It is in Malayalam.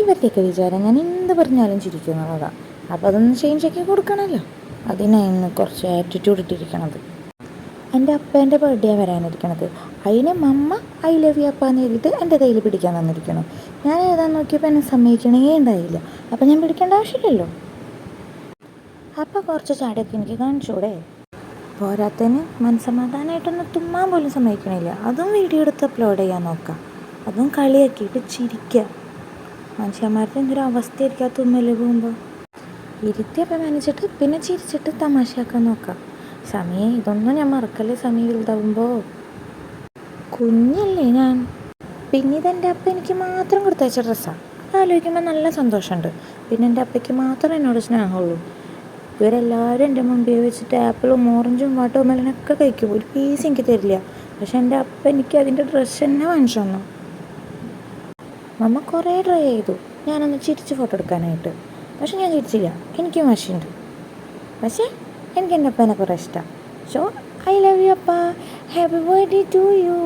ഇവരുടെയൊക്കെ വിചാരം ഞാൻ എന്ത് പറഞ്ഞാലും ചിരിക്കുന്നുള്ളതാണ്. അപ്പോൾ അതൊന്ന് ചേഞ്ച് ആക്കി കൊടുക്കണമല്ലോ. അതിനാണ് ഇന്ന് കുറച്ച് ആറ്റിറ്റ്യൂഡ് ഇട്ടിരിക്കണത്. എൻ്റെ അപ്പേൻ്റെ ബർത്ത്ഡേ വരാനിരിക്കണത്. അതിന് മമ്മ ഐ ലവ് യു അപ്പാന്ന് എഴുതിയിട്ട് എൻ്റെ കയ്യിൽ പിടിക്കാൻ തന്നിരിക്കണം. ഞാൻ എഴുതാൻ നോക്കിയപ്പോൾ എന്നെ സമ്മതിക്കണേ ഉണ്ടായില്ല. അപ്പോൾ ഞാൻ പിടിക്കേണ്ട ആവശ്യമില്ലല്ലോ. അപ്പോൾ കുറച്ച് ചാടിയൊക്കെ എനിക്ക് കാണിച്ചൂടെ? പോരാത്തതിന് മനസ്സമാധാനമായിട്ടൊന്ന് തുമ്മാൻ പോലും സമ്മതിക്കണില്ല. അതും വീഡിയോ എടുത്ത് അപ്ലോഡ് ചെയ്യാൻ നോക്കാം. അതും കളിയാക്കിയിട്ട് ചിരിക്കുക. മനുഷ്യന്മാരുടെ എന്തൊരു അവസ്ഥയായിരിക്കും ആ തുമ്മൽ പോകുമ്പോൾ. ഇരുത്തി അഭിമാനിച്ചിട്ട് പിന്നെ ചിരിച്ചിട്ട് തമാശയാക്കാൻ നോക്കാം. സമയം ഇതൊന്നും ഞാൻ മറക്കല്ലേ. സമയം വലുതാവുമ്പോൾ കുഞ്ഞല്ലേ ഞാൻ. പിന്നെ ഇതെൻ്റെ അപ്പ എനിക്ക് മാത്രം കൊടുത്തയച്ച ഡ്രസ്സാണ്. ആലോചിക്കുമ്പോൾ നല്ല സന്തോഷമുണ്ട്. പിന്നെ എൻ്റെ അപ്പയ്ക്ക് മാത്രം എന്നോട് സ്നേഹമുള്ളൂ. ഇവരെല്ലാവരും എൻ്റെ മുമ്പിൽ വെച്ചിട്ട് ആപ്പിളും ഓറഞ്ചും വാട്ടർമെലനൊക്കെ കഴിക്കും. ഒരു പീസ് എനിക്ക് തരില്ല. പക്ഷെ എൻ്റെ അപ്പ എനിക്ക് അതിൻ്റെ ഡ്രസ്സ് തന്നെ വാങ്ങിച്ചു തന്നു. മമ്മ കുറേ ട്രൈ ചെയ്തു ഞാനൊന്ന് ചിരിച്ച് ഫോട്ടോ എടുക്കാനായിട്ട്. പക്ഷെ ഞാൻ ചിരിച്ചില്ല. എനിക്കും വാശിയുണ്ട്. പക്ഷേ എനിക്ക് എൻ്റെ അപ്പനെ കുറേ ഇഷ്ടമാണ്. സോ ഐ ലവ് യു അപ്പ. Happy birthday to U.